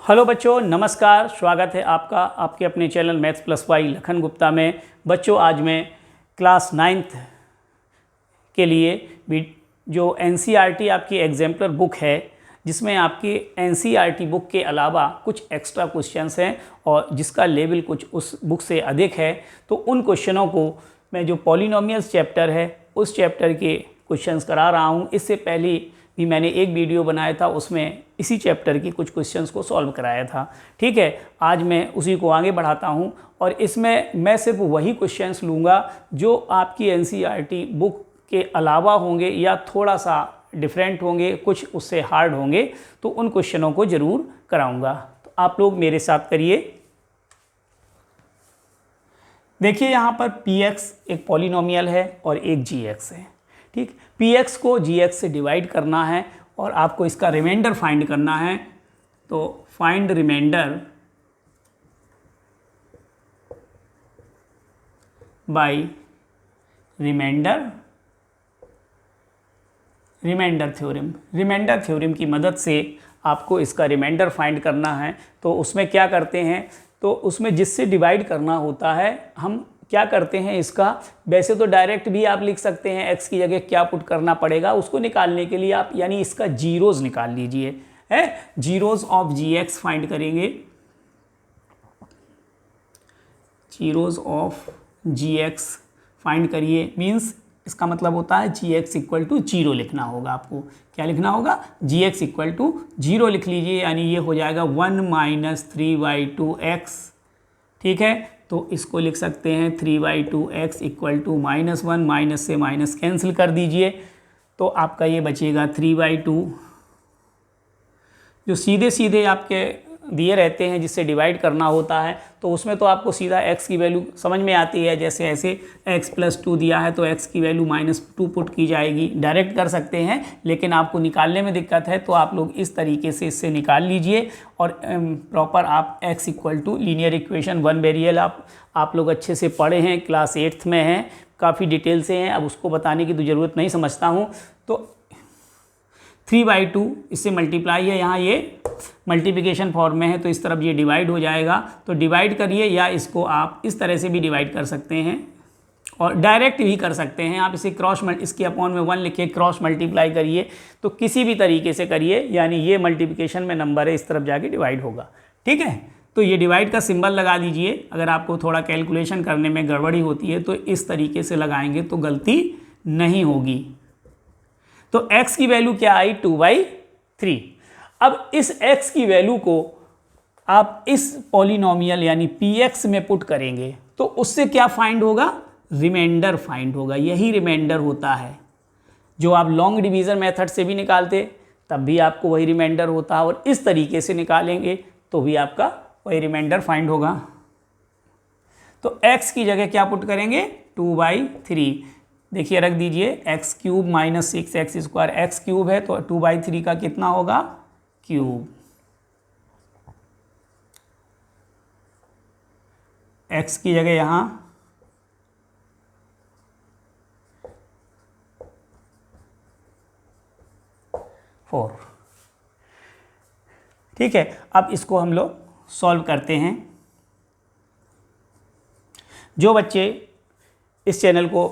Hello बच्चों, नमस्कार। स्वागत है आपका आपके अपने channel maths plus Y Lakhan Gupta में। बच्चों, आज मैं क्लास 9th के लिए भी जो एनसीईआरटी आपकी एग्जाम्पलर बुक है, जिसमें आपकी एनसीईआरटी बुक के अलावा कुछ एक्स्ट्रा क्वेश्चंस हैं और जिसका लेवल कुछ उस बुक से अधिक है, तो उन क्वेश्चनों को मैं जो पॉलिनोमियल्स चैप्टर है उस चैप्टर के क्वेश्चंस करा रहा हूँ। इससे पहले भी मैंने एक वीडियो बनाया था, उसमें इसी चैप्टर की कुछ क्वेश्चंस को सॉल्व कराया था। ठीक है, आज मैं उसी को आगे बढ़ाता हूँ और इसमें मैं सिर्फ वही क्वेश्चंस लूँगा जो आपकी एनसीईआरटी बुक के अलावा होंगे या थोड़ा सा डिफरेंट होंगे, कुछ उससे हार्ड होंगे, तो उन क्वेश्चनों को ज़रूर कराऊँगा। तो आप लोग मेरे साथ करिए। देखिए, यहाँ पर px एक पॉलिनोमियल है और एक gx है। ठीक, px को gx से डिवाइड करना है और आपको इसका रिमाइंडर फाइंड करना है। तो find remainder by remainder theorem की मदद से आपको इसका रिमाइंडर फाइंड करना है। तो उसमें क्या करते हैं, तो उसमें जिससे डिवाइड करना होता है हम क्या करते हैं, इसका वैसे तो डायरेक्ट भी आप लिख सकते हैं, x की जगह क्या पुट करना पड़ेगा उसको निकालने के लिए आप यानी इसका जीरोज़ निकाल लीजिए। है, जीरोज़ ऑफ gx फाइंड करेंगे। जीरोज़ ऑफ gx फाइंड करिए, मीन्स इसका मतलब होता है gx इक्वल टू 0 लिखना होगा। आपको क्या लिखना होगा, gx इक्वल टू 0 लिख लीजिए, यानी ये हो जाएगा 1 - 3/2x। ठीक है, तो इसको लिख सकते हैं 3/2x इक्वल टू -1, माइनस से माइनस कैंसिल कर दीजिए, तो आपका ये बचेगा 3/2। जो सीधे सीधे आपके दिए रहते हैं जिससे डिवाइड करना होता है, तो उसमें तो आपको सीधा x की वैल्यू समझ में आती है। जैसे ऐसे x + 2 दिया है तो x की वैल्यू -2 पुट की जाएगी, डायरेक्ट कर सकते हैं, लेकिन आपको निकालने में दिक्कत है तो आप लोग इस तरीके से इससे निकाल लीजिए और प्रॉपर आप x equal to linear equation 1 variable आप लोग अच्छे से पढ़े हैं, क्लास 8th में हैं, काफ़ी डिटेल से हैं, अब उसको बताने की तो ज़रूरत नहीं समझता हूँ। तो 3/2 इससे मल्टीप्लाई है, यहाँ ये मल्टीप्लिकेशन फॉर्म में है तो इस तरफ ये डिवाइड हो जाएगा। तो डिवाइड करिए, या इसको आप इस तरह से भी डिवाइड कर सकते हैं और डायरेक्ट भी कर सकते हैं। आप इसे इसके अपॉन में 1 लिखे क्रॉस मल्टीप्लाई करिए, तो किसी भी तरीके से करिए, यानी ये मल्टीप्लिकेशन में नंबर है, इस तरफ जाके डिवाइड होगा। ठीक है, तो ये डिवाइड का सिंबल लगा दीजिए। अगर आपको थोड़ा कैलकुलेशन करने में गड़बड़ी होती है तो इस तरीके से लगाएंगे तो गलती नहीं होगी। तो x की वैल्यू क्या आई, 2/3। अब इस x की वैल्यू को आप इस पॉलिनोमियल यानी px में पुट करेंगे तो उससे क्या फाइंड होगा, रिमाइंडर फाइंड होगा। यही रिमाइंडर होता है जो आप लॉन्ग डिवीज़न मेथड से भी निकालते तब भी आपको वही रिमाइंडर होता है, और इस तरीके से निकालेंगे तो भी आपका वही रिमाइंडर फाइंड होगा। तो x की जगह क्या पुट करेंगे, 2/3। देखिए रख दीजिए, x³ - 6x², x³ है तो 2/3 का कितना होगा, क्यूब। x की जगह यहाँ 4। ठीक है, अब इसको हम लोग सॉल्व करते हैं। जो बच्चे इस चैनल को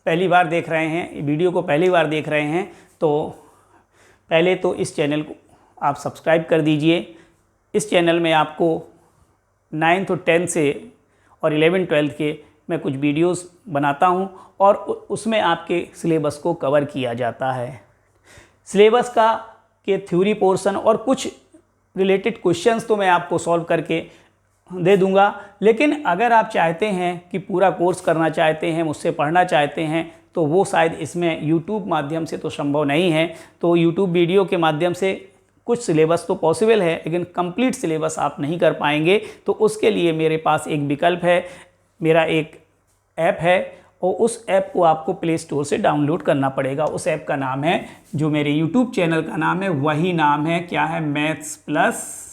पहली बार देख रहे हैं, वीडियो को पहली बार देख रहे हैं, तो पहले तो इस चैनल को आप सब्सक्राइब कर दीजिए। इस चैनल में आपको 9th और 10th से और 11th 12th के मैं कुछ वीडियोस बनाता हूं और उसमें आपके सिलेबस को कवर किया जाता है। सिलेबस का के थ्योरी पोर्शन और कुछ रिलेटेड क्वेश्चंस तो मैं आपको सॉल्व करके दे दूंगा, लेकिन अगर आप चाहते हैं कि पूरा कोर्स करना चाहते हैं, मुझसे पढ़ना चाहते हैं, तो वो शायद इसमें यूट्यूब माध्यम से तो संभव नहीं है। तो यूट्यूब वीडियो के माध्यम से कुछ सिलेबस तो पॉसिबल है, लेकिन कंप्लीट सिलेबस आप नहीं कर पाएंगे। तो उसके लिए मेरे पास एक विकल्प है, मेरा एक ऐप है और उस ऐप को आपको प्ले स्टोर से डाउनलोड करना पड़ेगा। उस ऐप का नाम है, जो मेरे यूट्यूब चैनल का नाम है वही नाम है, क्या है, maths plus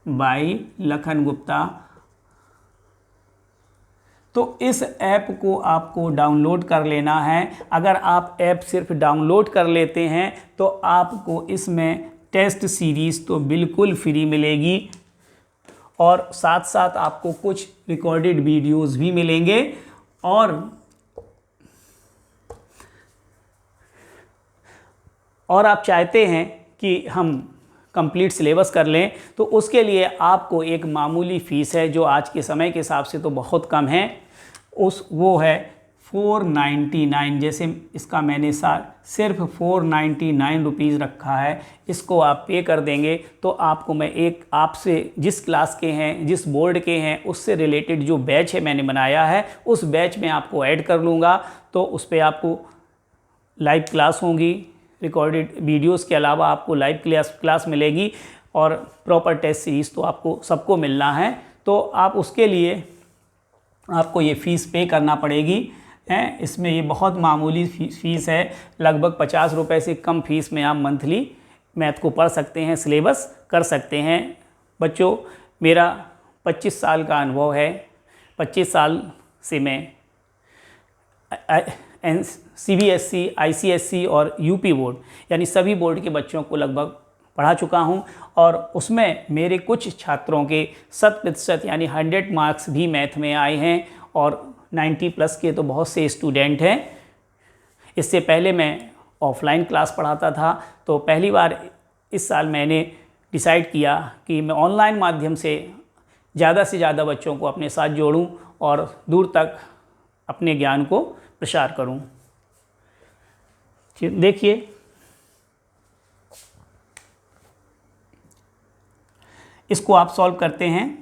by Lakhan Gupta. तो इस ऐप को आपको डाउनलोड कर लेना है। अगर आप ऐप सिर्फ डाउनलोड कर लेते हैं तो आपको इसमें टेस्ट सीरीज़ तो बिल्कुल फ्री मिलेगी और साथ साथ आपको कुछ रिकॉर्डेड वीडियोस भी मिलेंगे। और आप चाहते हैं कि हम कंप्लीट सिलेबस कर लें तो उसके लिए आपको एक मामूली फ़ीस है जो आज के समय के हिसाब से तो बहुत कम है, वो है 499। जैसे इसका मैंने सिर्फ 499 रुपीज़ रखा है, इसको आप पे कर देंगे तो आपको मैं एक आपसे जिस क्लास के हैं, जिस बोर्ड के हैं, उससे रिलेटेड जो बैच है मैंने बनाया है उस बैच में आपको ऐड कर लूँगा। तो उस पर आपको लाइव क्लास होंगी, रिकॉर्डेड वीडियोस के अलावा आपको लाइव क्लास मिलेगी और प्रॉपर टेस्ट सीरीज़ तो आपको सबको मिलना है। तो आप उसके लिए आपको ये फ़ीस पे करना पड़ेगी हैं। इसमें ये बहुत मामूली फ़ीस है, लगभग 50 रुपये से कम फ़ीस में आप मंथली मैथ को पढ़ सकते हैं, सिलेबस कर सकते हैं। बच्चों, मेरा 25 साल का अनुभव है। 25 साल से मैं CBSE, ICSE और UP बोर्ड यानी सभी बोर्ड के बच्चों को लगभग पढ़ा चुका हूं और उसमें मेरे कुछ छात्रों के 100% यानी 100 मार्क्स भी मैथ में आए हैं और 90+ के तो बहुत से स्टूडेंट हैं। इससे पहले मैं ऑफलाइन क्लास पढ़ाता था, तो पहली बार इस साल मैंने डिसाइड किया कि मैं ऑनलाइन माध्यम से ज़्यादा बच्चों को अपने साथ जोड़ूं और दूर तक अपने ज्ञान को प्रसार करूं। देखिए, इसको आप सॉल्व करते हैं।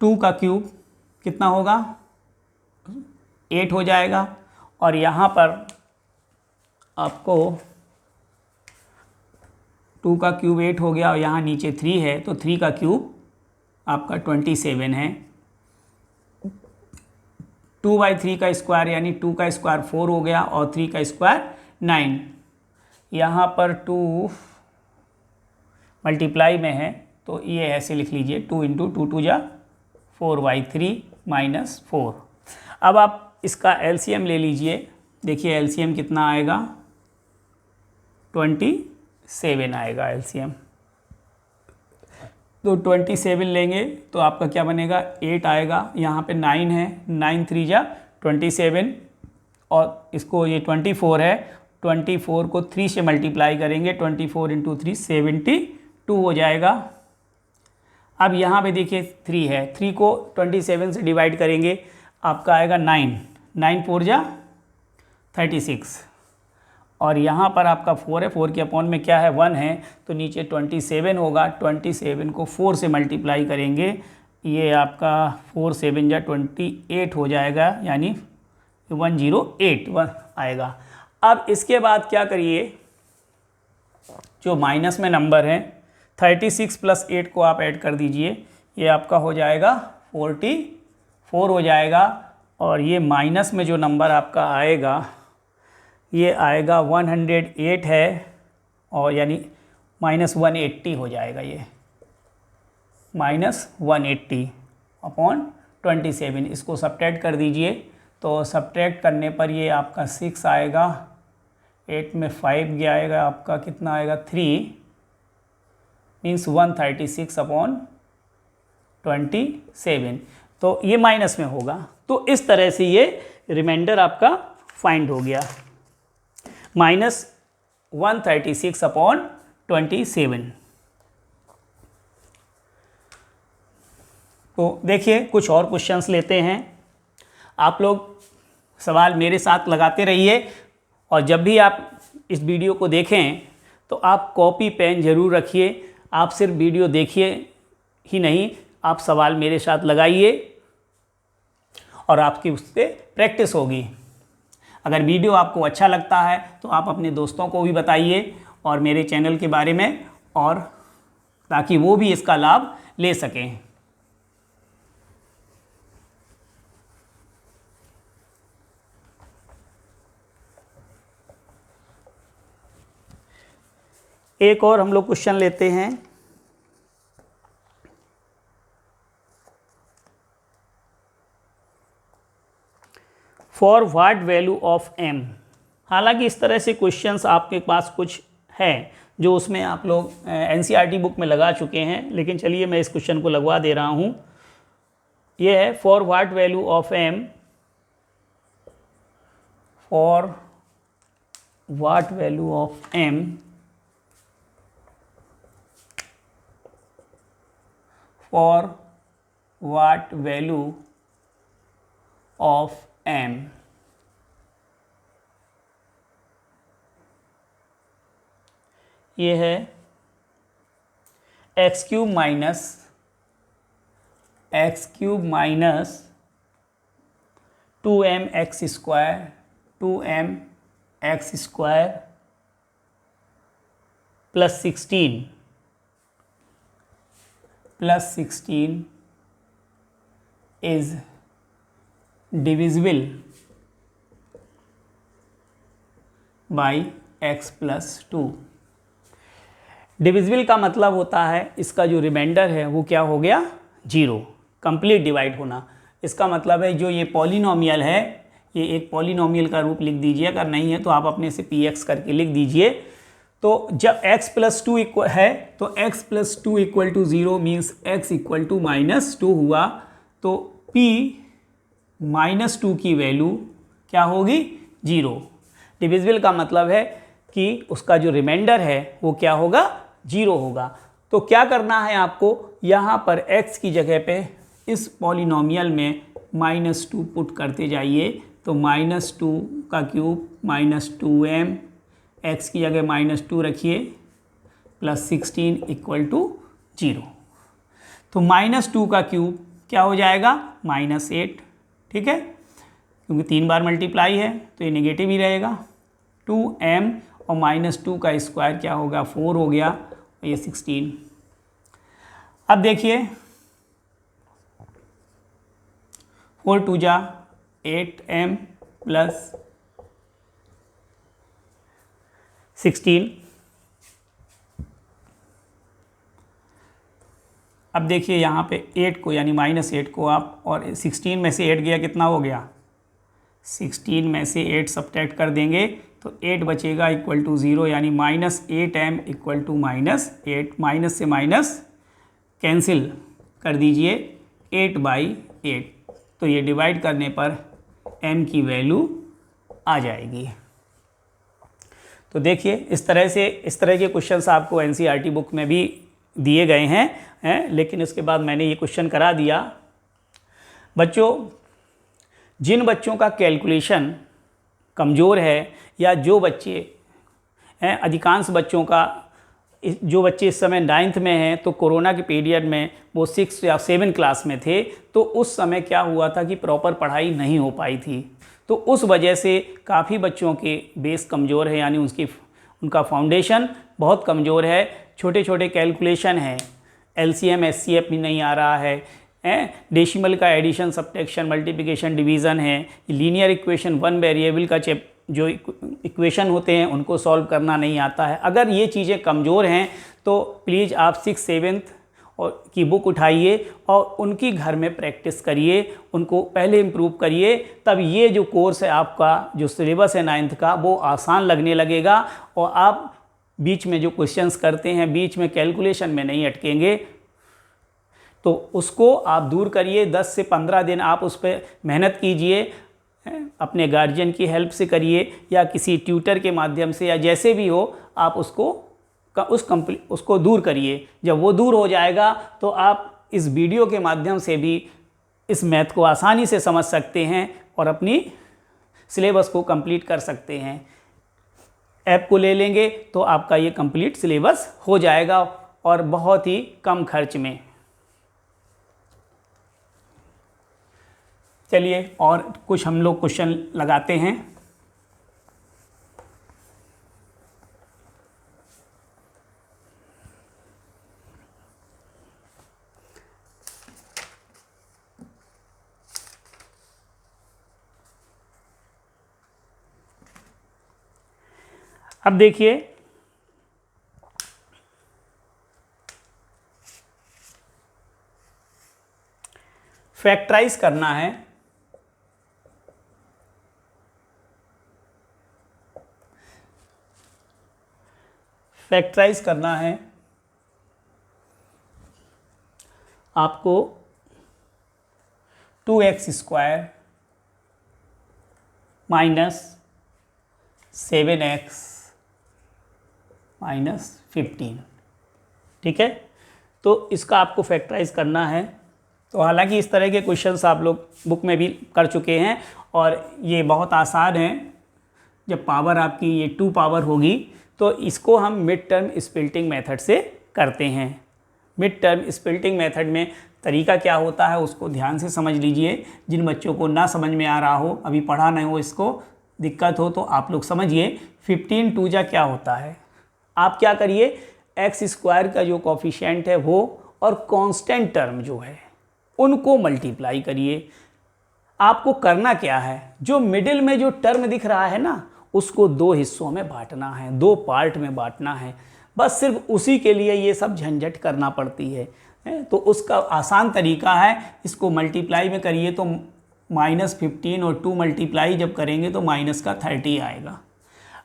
टू का क्यूब कितना होगा? 8 हो जाएगा और यहाँ पर आपको 2 का क्यूब 8 हो गया और यहाँ नीचे 3 है तो 3 का क्यूब आपका 27 है। 2/3 का स्क्वायर यानी 2 का स्क्वायर 4 हो गया और 3 का स्क्वायर 9। यहाँ पर 2 मल्टीप्लाई में है तो ये ऐसे लिख लीजिए 2 × 2 2 जा 4/3 - 4। अब आप इसका LCM ले लीजिए। देखिए LCM कितना आएगा? 27 आएगा LCM। तो 27 लेंगे तो आपका क्या बनेगा? 8 आएगा। यहाँ पे 9 है, 9 3 जा 27 और इसको ये 24 है। 24 को 3 से मल्टीप्लाई करेंगे, 24 × 3 72 हो जाएगा। अब यहाँ पे देखिए 3 है, 3 को 27 से डिवाइड करेंगे, आपका आएगा 9, 9 4 जा 36 और यहाँ पर आपका 4 है, 4 के अपॉन में क्या है? 1 है, तो नीचे 27 होगा। 27 को 4 से मल्टीप्लाई करेंगे, ये आपका 4 7 जा 28 हो जाएगा, यानी 108 आएगा। अब इसके बाद क्या करिए, जो माइनस में नंबर है 36 + 8 को आप ऐड कर दीजिए, ये आपका हो जाएगा 44 हो जाएगा और ये माइनस में जो नंबर आपका आएगा ये आएगा 108 है और यानी -180 हो जाएगा। ये -180 अपॉन 27, इसको सब्ट्रैक्ट कर दीजिए तो सब्ट्रैक्ट करने पर ये आपका 6 आएगा, 8 में 5 गया आएगा, आपका कितना आएगा? 3 मीन्स 136 अपॉन 27, तो ये माइनस में होगा। तो इस तरह से ये रिमाइंडर आपका फाइंड हो गया, -136 अपॉन 27। तो देखिए कुछ और क्वेश्चंस लेते हैं। आप लोग सवाल मेरे साथ लगाते रहिए और जब भी आप इस वीडियो को देखें तो आप कॉपी पेन ज़रूर रखिए। आप सिर्फ वीडियो देखिए ही नहीं, आप सवाल मेरे साथ लगाइए और आपकी उससे प्रैक्टिस होगी। अगर वीडियो आपको अच्छा लगता है तो आप अपने दोस्तों को भी बताइए और मेरे चैनल के बारे में, और ताकि वो भी इसका लाभ ले सकें। एक और हम लोग क्वेश्चन लेते हैं। For what value of m। हालांकि इस तरह से क्वेश्चंस आपके पास कुछ है जो उसमें आप लोग NCERT बुक में लगा चुके हैं, लेकिन चलिए मैं इस क्वेश्चन को लगवा दे रहा हूँ। ये है for what value of m, for what value of m for what value of m। ये है x cube minus 2m x square plus 16 is divisible by x plus 2। Divisible का मतलब होता है इसका जो रिमाइंडर है वो क्या हो गया, 0, कंप्लीट डिवाइड होना। इसका मतलब है जो ये पॉलिनोमियल है, ये एक पॉलिनोमियल का रूप लिख दीजिए, अगर नहीं है तो आप अपने से px करके लिख दीजिए। तो जब x प्लस 2 इक्वल है तो x प्लस 2 equal to 0 means x equal to -2 हुआ, तो p -2 की वैल्यू क्या होगी, 0। डिविजिबल का मतलब है कि उसका जो रिमाइंडर है वो क्या होगा, 0 होगा। तो क्या करना है आपको, यहाँ पर x की जगह पे इस पॉलिनोमियल में -2 पुट करते जाइए। तो -2 का क्यूब -2m, x की जगह -2 रखिए, प्लस 16 इक्वल टू 0। तो -2 का क्यूब क्या हो जाएगा, -8, ठीक है, क्योंकि 3 बार मल्टीप्लाई है तो ये नेगेटिव ही रहेगा। 2m और -2 का स्क्वायर क्या होगा, 4 हो गया, और ये 16। अब देखिए 4 2 जा 8m प्लस 16। अब देखिए यहाँ पे 8 को यानी -8 को आप, और 16 में से 8 गया, कितना हो गया, 16 में से 8 सब्ट्रैक्ट कर देंगे तो 8 बचेगा इक्वल टू 0, यानी -8m इक्वल टू -8, माइनस से माइनस कैंसिल कर दीजिए, 8/8। तो ये डिवाइड करने पर m की वैल्यू आ जाएगी। तो देखिए इस तरह के क्वेश्चंस आपको NCERT बुक में भी दिए गए हैं, लेकिन इसके बाद मैंने ये क्वेश्चन करा दिया। बच्चों, जिन बच्चों का कैलकुलेशन कमज़ोर है, या जो बच्चे हैं, अधिकांश बच्चों का, जो बच्चे इस समय 9th में हैं, तो कोरोना के पीरियड में वो 6 या 7 क्लास में थे, तो उस समय क्या हुआ था कि प्रॉपर पढ़ाई नहीं हो पाई थी। तो उस वजह से काफ़ी बच्चों के बेस कमज़ोर है, यानी उनका फाउंडेशन बहुत कमज़ोर है। छोटे छोटे कैलकुलेशन है, LCM SCF भी नहीं आ रहा है, डेसिमल का एडिशन सब्ट्रैक्शन मल्टीप्लिकेशन डिवीज़न है, लीनियर इक्वेशन 1 वेरिएबल का जो इक्वेशन होते हैं उनको सॉल्व करना नहीं आता है। अगर ये चीज़ें कमज़ोर हैं तो प्लीज़ आप 6 7th और की बुक उठाइए और उनकी घर में प्रैक्टिस करिए, उनको पहले इम्प्रूव करिए, तब ये जो कोर्स है आपका, जो सिलेबस है 9th का, वो आसान लगने लगेगा और आप बीच में जो क्वेश्चंस करते हैं, बीच में कैलकुलेशन में नहीं अटकेंगे। तो उसको आप दूर करिए, 10 से 15 दिन आप उस पर मेहनत कीजिए, अपने गार्जियन की हेल्प से करिए या किसी ट्यूटर के माध्यम से, या जैसे भी हो आप उसको दूर करिए। जब वो दूर हो जाएगा तो आप इस वीडियो के माध्यम से भी इस मैथ को आसानी से समझ सकते हैं और अपनी सिलेबस को कंप्लीट कर सकते हैं। ऐप को ले लेंगे तो आपका ये कंप्लीट सिलेबस हो जाएगा और बहुत ही कम खर्च में। चलिए और कुछ हम लोग क्वेश्चन लगाते हैं। अब देखिए फैक्टराइज करना है फैक्टराइज करना है आपको 2x² माइनस 7x माइनस 15, ठीक है। तो इसका आपको फैक्टराइज करना है। तो हालांकि इस तरह के क्वेश्चंस आप लोग बुक में भी कर चुके हैं और ये बहुत आसान है। जब पावर आपकी ये 2 पावर होगी तो इसको हम मिड टर्म स्प्लिटिंग मेथड से करते हैं। मिड टर्म स्प्लिटिंग मेथड में तरीका क्या होता है उसको ध्यान से समझ लीजिए। जिन बच्चों को ना समझ में आ रहा हो, अभी पढ़ा नहीं हो, इसको दिक्कत हो, तो आप लोग समझिए 15 2 जा क्या होता है। आप क्या करिए, x² का जो कोफिशिएंट है वो और कांस्टेंट टर्म जो है उनको मल्टीप्लाई करिए। आपको करना क्या है, जो मिडिल में जो टर्म दिख रहा है ना उसको 2 हिस्सों में बांटना है, 2 पार्ट में बांटना है। बस सिर्फ उसी के लिए ये सब झंझट करना पड़ती है। तो उसका आसान तरीका है, इसको मल्टीप्लाई में करिए तो -15 और 2 मल्टीप्लाई जब करेंगे तो -30 आएगा।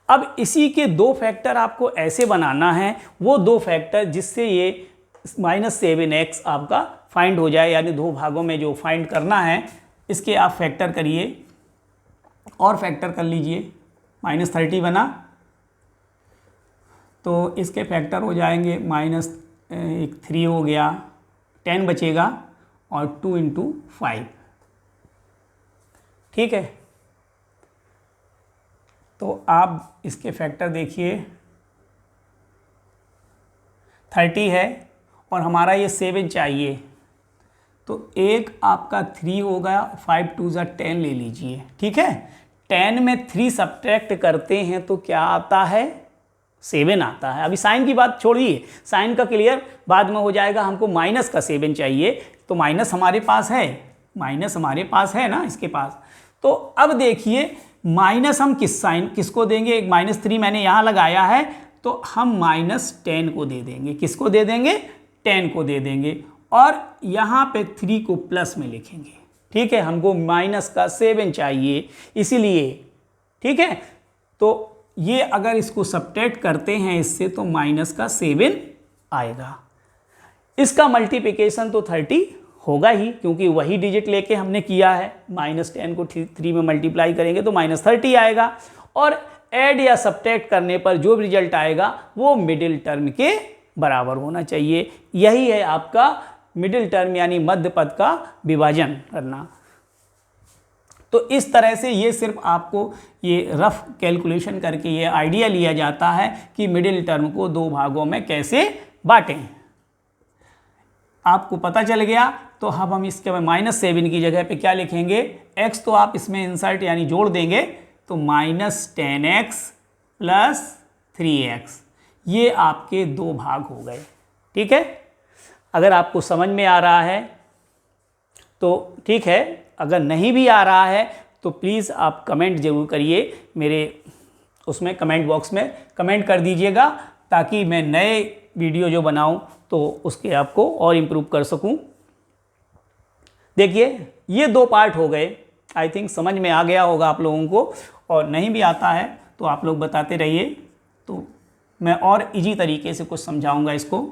अब इसी के 2 फैक्टर आपको ऐसे बनाना है, वो 2 फैक्टर जिससे ये -7x आपका फाइंड हो जाए, यानी 2 भागों में जो फाइंड करना है इसके आप फैक्टर करिए और फैक्टर कर लीजिए। -30 बना तो इसके फैक्टर हो जाएंगे -3 हो गया, 10 बचेगा और 2 × 5, ठीक है। तो आप इसके फैक्टर देखिए, 30 है और हमारा ये 7 चाहिए, तो एक आपका 3 होगा, 5 2 = 10 ले लीजिए, ठीक है। 10 में 3 सब्ट्रैक्ट करते हैं तो क्या आता है, 7 आता है। अभी साइन की बात छोड़िए, साइन का क्लियर बाद में हो जाएगा। हमको माइनस का 7 चाहिए, तो माइनस हमारे पास है, माइनस हमारे पास है ना इसके पास। तो अब देखिए माइनस हम किसको देंगे, एक -3 मैंने यहाँ लगाया है तो हम -10 को दे देंगे। किसको दे देंगे, 10 को दे देंगे और यहाँ पे 3 को प्लस में लिखेंगे, ठीक है। हमको -7 चाहिए इसीलिए, ठीक है। तो ये अगर इसको सब्ट्रैक्ट करते हैं इससे तो -7 आएगा। इसका मल्टीप्लिकेशन तो 30 होगा ही, क्योंकि वही डिजिट लेके हमने किया है। -10 को 3 में मल्टीप्लाई करेंगे तो -30 आएगा और ऐड या सब्ट्रैक्ट करने पर जो भी रिजल्ट आएगा वो मिडिल टर्म के बराबर होना चाहिए। यही है आपका मिडिल टर्म यानी मध्य पद का विभाजन करना। तो इस तरह से ये सिर्फ आपको ये रफ कैलकुलेशन करके ये आइडिया लिया जाता है कि मिडिल टर्म को 2 भागों में कैसे बांटें। आपको पता चल गया तो अब हम इसके -7 की जगह पे क्या लिखेंगे, x तो आप इसमें इंसर्ट यानी जोड़ देंगे तो -10x + 3x, ये आपके 2 भाग हो गए, ठीक है। अगर आपको समझ में आ रहा है तो ठीक है, अगर नहीं भी आ रहा है तो प्लीज़ आप कमेंट ज़रूर करिए, मेरे उसमें कमेंट बॉक्स में कमेंट कर दीजिएगा ताकि मैं नए वीडियो जो बनाऊं तो उसके आपको और इम्प्रूव कर सकूं। देखिए ये 2 पार्ट हो गए, आई थिंक समझ में आ गया होगा आप लोगों को, और नहीं भी आता है तो आप लोग बताते रहिए तो मैं और इजी तरीके से कुछ समझाऊंगा इसको।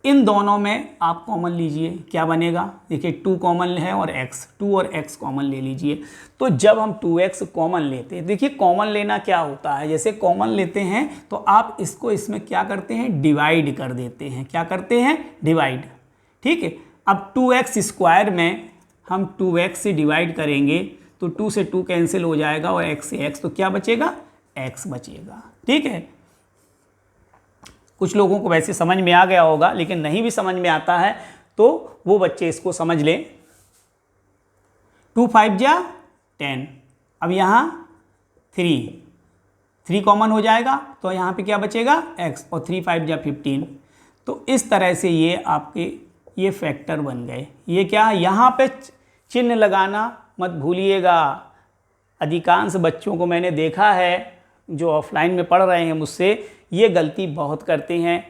इन दोनों में आप कॉमन लीजिए, क्या बनेगा, देखिए 2 कॉमन है और x, 2 और x कॉमन ले लीजिए। तो जब हम 2x कॉमन लेते हैं, देखिए कॉमन लेना क्या होता है, जैसे कॉमन लेते हैं तो आप इसको इसमें क्या करते हैं, डिवाइड कर देते हैं। क्या करते हैं, डिवाइड, ठीक है। अब 2x² में हम 2x से डिवाइड करेंगे तो 2 से 2 कैंसिल हो जाएगा और x से x, तो क्या बचेगा, x बचेगा, ठीक है। कुछ लोगों को वैसे समझ में आ गया होगा, लेकिन नहीं भी समझ में आता है तो वो बच्चे इसको समझ लें। 2 5 = 10, अब यहाँ 3 कॉमन हो जाएगा तो यहाँ पे क्या बचेगा, x, और 3 5 = 15। तो इस तरह से ये आपके ये फैक्टर बन गए। ये क्या, यहाँ पे चिन्ह लगाना मत भूलिएगा। अधिकांश बच्चों को मैंने देखा है जो ऑफलाइन में पढ़ रहे हैं मुझसे, ये गलती बहुत करते हैं।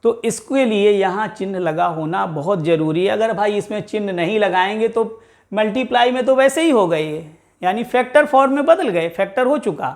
तो इसके लिए यहाँ चिन्ह लगा होना बहुत ज़रूरी है। अगर भाई इसमें चिन्ह नहीं लगाएंगे तो मल्टीप्लाई में तो वैसे ही हो गए, यानी फैक्टर फॉर्म में बदल गए, फैक्टर हो चुका,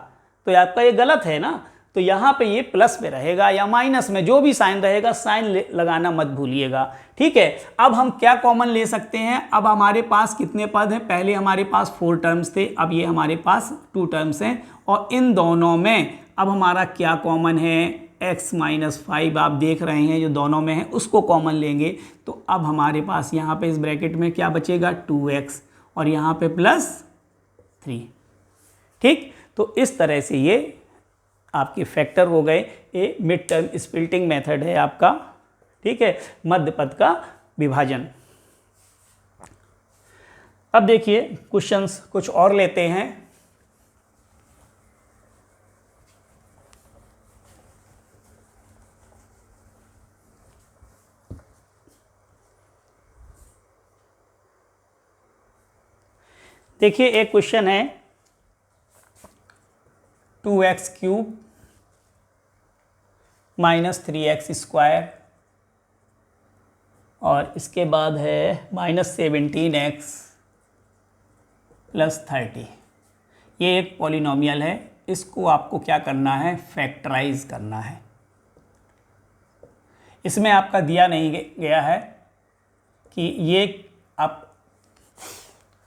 तो आपका ये गलत है ना। तो यहाँ पे ये प्लस में रहेगा या माइनस में, जो भी साइन रहेगा साइन लगाना मत भूलिएगा। ठीक है, अब हम क्या कॉमन ले सकते हैं? अब हमारे पास कितने पद हैं? पहले हमारे पास 4 टर्म्स थे, अब ये हमारे पास 2 टर्म्स हैं, और इन दोनों में अब हमारा क्या कॉमन है? x - 5 आप देख रहे हैं जो दोनों में है, उसको कॉमन लेंगे तो अब हमारे पास यहाँ पे इस ब्रैकेट में क्या बचेगा? 2x, और यहाँ पे +3। ठीक, तो इस तरह से ये आपके फैक्टर हो गए। ये मिड टर्म स्प्लिटिंग मेथड है आपका। ठीक है, मध्य पद का विभाजन। अब देखिए क्वेश्चंस कुछ और लेते हैं। देखिए एक क्वेश्चन है 2x³ - 3x² और इसके बाद है -17x + 30। ये एक पॉलिनोमियल है, इसको आपको क्या करना है? फैक्टराइज करना है। इसमें आपका दिया नहीं गया है कि ये आप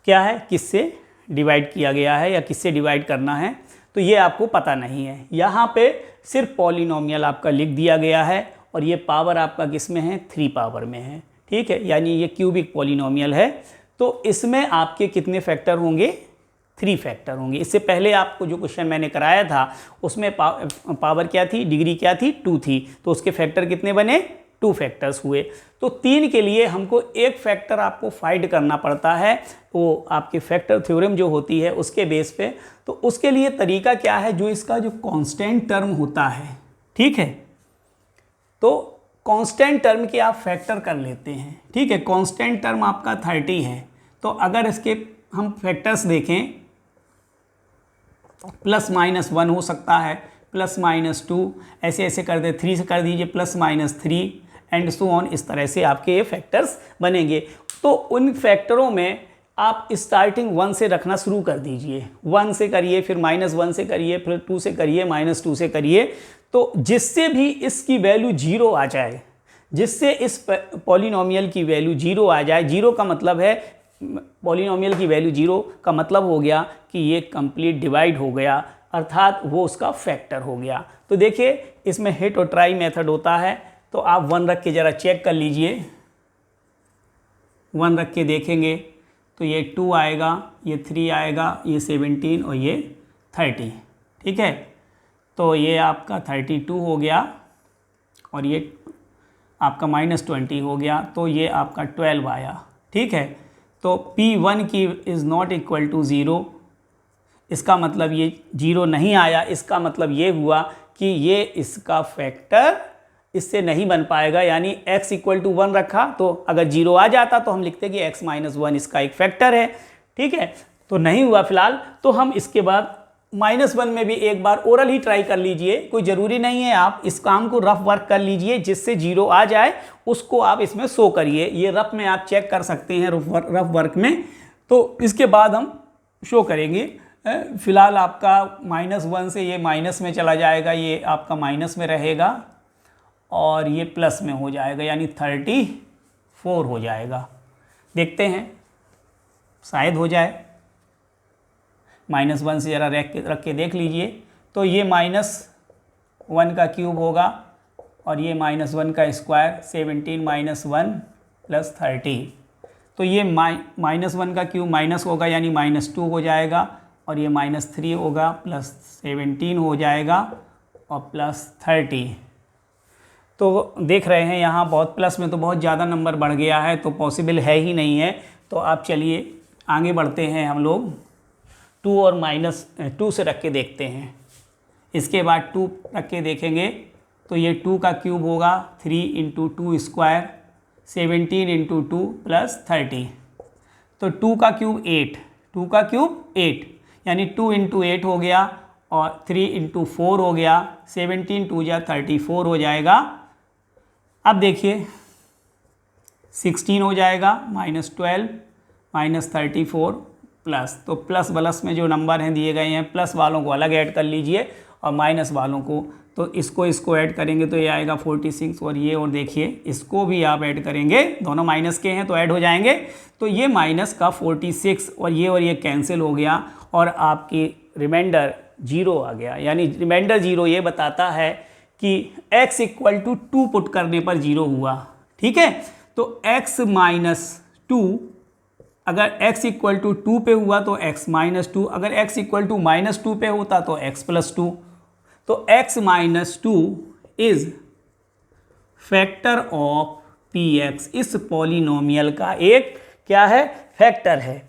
क्या है, किससे डिवाइड किया गया है या किससे डिवाइड करना है, तो ये आपको पता नहीं है। यहाँ पे सिर्फ पॉलिनोमियल आपका लिख दिया गया है और ये पावर आपका किस में है? 3 पावर में है। ठीक है, यानी ये क्यूबिक पॉलिनोमियल है, तो इसमें आपके कितने फैक्टर होंगे? 3 फैक्टर होंगे। इससे पहले आपको जो क्वेश्चन मैंने कराया था उसमें पावर क्या थी? डिग्री क्या थी? 2 थी, तो उसके फैक्टर कितने बने? 2 फैक्टर्स हुए। तो 3 के लिए हमको एक फैक्टर आपको फाइंड करना पड़ता है, वो आपके फैक्टर थ्योरम जो होती है उसके बेस पे। तो उसके लिए तरीका क्या है? जो इसका जो कांस्टेंट टर्म होता है, ठीक है, तो कांस्टेंट टर्म के आप फैक्टर कर लेते हैं। ठीक है, कांस्टेंट टर्म आपका 30 है, तो अगर इसके हम फैक्टर्स देखें +-1 हो सकता है, +-2, ऐसे ऐसे कर दे, 3 से कर दीजिए +-3 एंड सो ऑन। इस तरह से आपके ये फैक्टर्स बनेंगे। तो उन फैक्टरों में आप स्टार्टिंग 1 से रखना शुरू कर दीजिए। 1 से करिए, फिर -1 से करिए, फिर 2 से करिए, -2 से करिए, तो जिससे भी इसकी वैल्यू 0 आ जाए, जिससे इस पॉलिनोमियल की वैल्यू 0 आ जाए। 0 का मतलब है, पॉलिनोमियल की वैल्यू 0 का मतलब हो गया कि ये कंप्लीट डिवाइड हो गया, अर्थात वो उसका फैक्टर हो गया। तो देखिए इसमें हिट और ट्राई मेथड होता है, तो आप 1 रख के ज़रा चेक कर लीजिए। 1 रख के देखेंगे तो ये 2 आएगा, ये 3 आएगा, ये 17 और ये 30। ठीक है, तो ये आपका 32 हो गया और ये आपका -20 हो गया, तो ये आपका 12 आया। ठीक है, तो P1 की इज़ नॉट इक्वल टू 0, इसका मतलब ये 0 नहीं आया। इसका मतलब ये हुआ कि ये इसका फैक्टर इससे नहीं बन पाएगा, यानी x = 1 रखा, तो अगर 0 आ जाता तो हम लिखते कि x - 1 इसका एक फैक्टर है। ठीक है, तो नहीं हुआ फिलहाल, तो हम इसके बाद -1 में भी एक बार ओरल ही ट्राई कर लीजिए। कोई ज़रूरी नहीं है, आप इस काम को रफ वर्क कर लीजिए, जिससे 0 आ जाए उसको आप इसमें शो करिए। ये रफ में आप चेक कर सकते हैं, रफ वर्क में, तो इसके बाद हम शो करेंगे। फिलहाल आपका -1 से ये माइनस में चला जाएगा, ये आपका माइनस में रहेगा और ये प्लस में हो जाएगा, यानी 34 हो जाएगा। देखते हैं शायद हो जाए। -1 से ज़रा रख के देख लीजिए, तो ये -1 का क्यूब होगा और ये -1 का स्क्वायर, 17 - 1 + 30, तो ये -1 का क्यूब माइनस होगा, यानी -2 हो जाएगा, और ये -3 होगा, +17 हो जाएगा और +30। तो देख रहे हैं यहाँ बहुत प्लस में तो बहुत ज़्यादा नंबर बढ़ गया है, तो पॉसिबल है ही नहीं है। तो आप चलिए आगे बढ़ते हैं, हम लोग 2 और -2 से रख के देखते हैं। इसके बाद 2 रख के देखेंगे तो ये 2 का क्यूब होगा, 3 × 2 स्क्वायर, 17 × 2 + 30, तो 2 का क्यूब 8, 2 का क्यूब 8, यानी 2 × 8 हो गया और 3 × 4 हो गया, 17 × 2 = 34 हो जाएगा। अब देखिए 16 हो जाएगा, -12 -34 प्लस, तो प्लस में जो नंबर हैं दिए गए हैं, प्लस वालों को अलग ऐड कर लीजिए और माइनस वालों को, तो इसको ऐड करेंगे तो ये आएगा 46 और ये, और देखिए इसको भी आप ऐड करेंगे, दोनों माइनस के हैं तो ऐड हो जाएंगे, तो ये माइनस का 46 और ये कैंसिल हो गया और आपकी रिमाइंडर 0 आ गया। यानी रिमाइंडर 0 ये बताता है कि x इक्वल टू 2 पुट करने पर 0 हुआ। ठीक है, तो x माइनस 2, अगर x इक्वल टू 2 पे हुआ तो x माइनस 2, अगर x इक्वल टू माइनस 2 पे होता तो x प्लस 2। तो x minus 2 is factor of px, इस पॉलिनोमियल का एक क्या है, फैक्टर है।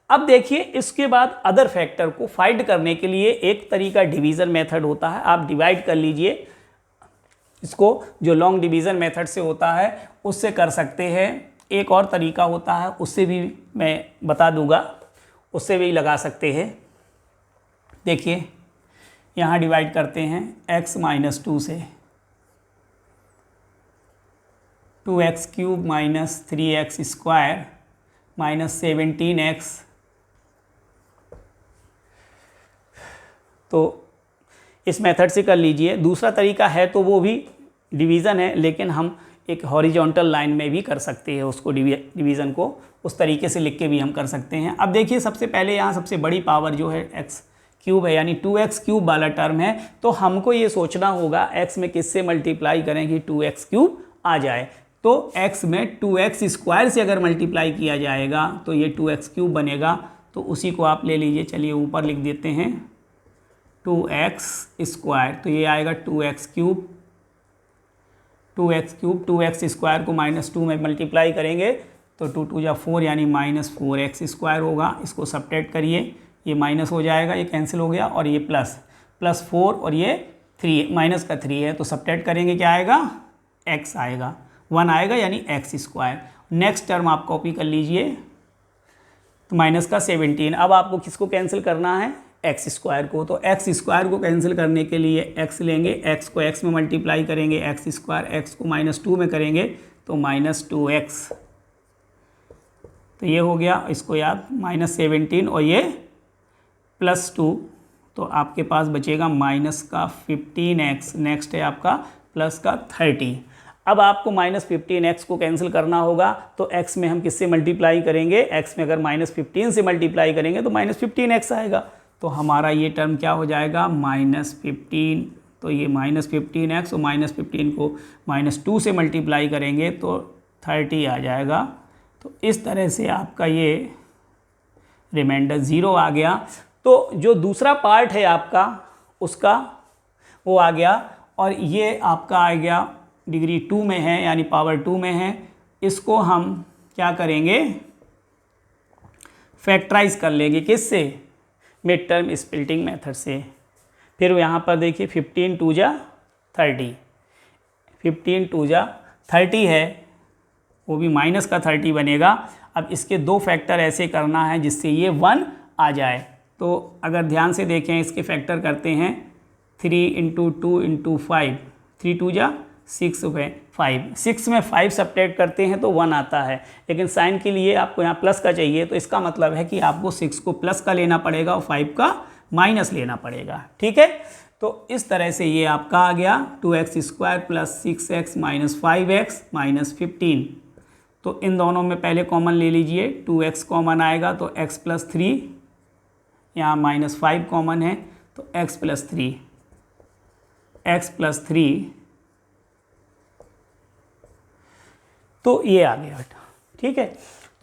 अब देखिए इसके बाद अदर फैक्टर को फाइंड करने के लिए एक तरीका डिवीज़न मेथड होता है। आप डिवाइड कर लीजिए इसको, जो लॉन्ग डिवीज़न मेथड से होता है उससे कर सकते हैं। एक और तरीका होता है, उससे भी मैं बता दूंगा, उससे भी लगा सकते हैं। देखिए यहाँ डिवाइड करते हैं x माइनस 2 से, 2x cube minus 3x square minus 17x, तो इस मेथड से कर लीजिए। दूसरा तरीका है तो वो भी डिवीज़न है, लेकिन हम एक हॉरिजॉन्टल लाइन में भी कर सकते हैं उसको, डिवीज़न को उस तरीके से लिख के भी हम कर सकते हैं। अब देखिए सबसे पहले यहाँ सबसे बड़ी पावर जो है x क्यूब है, यानी 2x क्यूब वाला टर्म है, तो हमको ये सोचना होगा x में किससे मल्टीप्लाई करें कि 2x क्यूब आ जाए। तो x में 2x स्क्वायर से अगर मल्टीप्लाई किया जाएगा तो ये 2x क्यूब बनेगा, तो उसी को आप ले लीजिए। चलिए ऊपर लिख देते हैं 2x स्क्वायर, तो ये आएगा 2x cube, 2x cube, 2x square को माइनस 2 में मल्टीप्लाई करेंगे तो 2 2 जा 4 यानी माइनस 4x स्क्वायर होगा। इसको सब्ट्रैक्ट करिए, ये माइनस हो जाएगा, ये कैंसिल हो गया, और ये प्लस 4 और ये 3, माइनस का 3 है, तो सब्ट्रैक्ट करेंगे क्या आएगा, x आएगा, 1 आएगा, यानी x स्क्वायर। नेक्स्ट टर्म आप कॉपी कर लीजिए, तो माइनस का 17। अब आपको किसको कैंसिल करना है, x स्क्वायर को। तो x स्क्वायर को कैंसिल करने के लिए x लेंगे, x को x में मल्टीप्लाई करेंगे, x स्क्वायर, x को माइनस 2 में करेंगे तो माइनस 2x, तो ये हो गया। इसको याद, माइनस 17 और ये प्लस 2, तो आपके पास बचेगा माइनस का 15x। नेक्स्ट है आपका प्लस का 30। अब आपको माइनस 15x को कैंसिल करना होगा, तो x में हम किससे मल्टीप्लाई करेंगे, x में अगर माइनस 15 से मल्टीप्लाई करेंगे तो माइनस 15x आएगा, तो हमारा ये टर्म क्या हो जाएगा, माइनस 15। तो ये माइनस 15x और माइनस 15 को माइनस 2 से मल्टीप्लाई करेंगे तो 30 आ जाएगा। तो इस तरह से आपका ये रिमाइंडर 0 आ गया। तो जो दूसरा पार्ट है आपका उसका वो आ गया, और ये आपका आ गया डिग्री 2 में है, यानी पावर 2 में है। इसको हम क्या करेंगे, फैक्टराइज कर लेंगे, किससे, मिड टर्म स्प्लिटिंग मेथड से। फिर यहाँ पर देखिए 15 2 जा 30, 15 2 जा 30 है, वो भी माइनस का 30 बनेगा। अब इसके दो फैक्टर ऐसे करना है जिससे ये 1 आ जाए। तो अगर ध्यान से देखें, इसके फैक्टर करते हैं 3 इंटू 2 इंटू 5, 3 2 जा 6 है 5, 6 में 5 सब्ट्रैक्ट करते हैं तो 1 आता है, लेकिन साइन के लिए आपको यहाँ प्लस का चाहिए, तो इसका मतलब है कि आपको 6 को प्लस का लेना पड़ेगा और 5 का माइनस लेना पड़ेगा। ठीक है, तो इस तरह से ये आपका आ गया 2x square plus 6x minus 5x minus 15। तो इन दोनों में पहले कॉमन ले लीजिए, 2x कॉमन आएगा तो x प्लस 3, यहाँ माइनस 5 कॉमन है तो x प्लस 3, x प्लस 3, तो ये आ गया बेटा। ठीक है,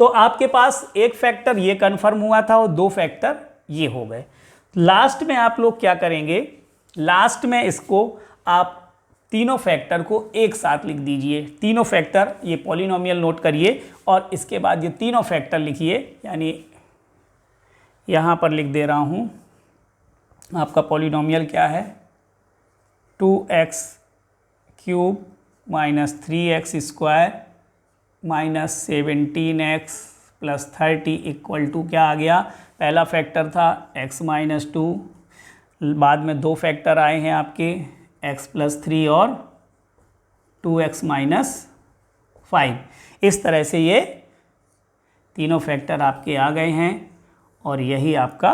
तो आपके पास एक फैक्टर ये कंफर्म हुआ था और दो फैक्टर ये हो गए। लास्ट में आप लोग क्या करेंगे, लास्ट में इसको आप तीनों फैक्टर को एक साथ लिख दीजिए। तीनों फैक्टर, ये पॉलिनोमियल नोट करिए और इसके बाद ये तीनों फैक्टर लिखिए, यानी यहाँ पर लिख दे रहा हूँ, आपका पॉलिनोमियल क्या है, 2x cube minus 3x square minus 17x plus 30 equal to क्या आ गया, पहला फैक्टर था x माइनस 2, बाद में दो फैक्टर आए हैं आपके x प्लस 3 और 2x माइनस 5। इस तरह से ये तीनों फैक्टर आपके आ गए हैं और यही आपका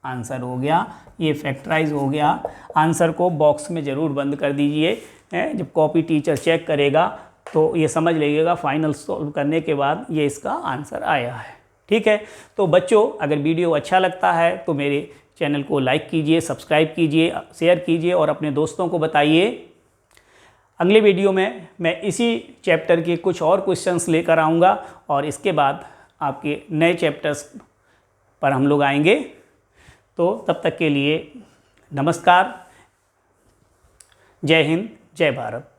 आंसर हो गया, ये फैक्टराइज हो गया। आंसर को बॉक्स में ज़रूर बंद कर दीजिए, जब कॉपी टीचर चेक करेगा तो ये समझ लीजिएगा फाइनल सॉल्व करने के बाद ये इसका आंसर आया है। ठीक है, तो बच्चों अगर वीडियो अच्छा लगता है तो मेरे चैनल को लाइक कीजिए, सब्सक्राइब कीजिए, शेयर कीजिए और अपने दोस्तों को बताइए। अगले वीडियो में मैं इसी चैप्टर के कुछ और क्वेश्चंस लेकर आऊँगा और इसके बाद आपके नए चैप्टर्स पर हम लोग आएंगे। तो तब तक के लिए नमस्कार, जय हिंद, जय भारत।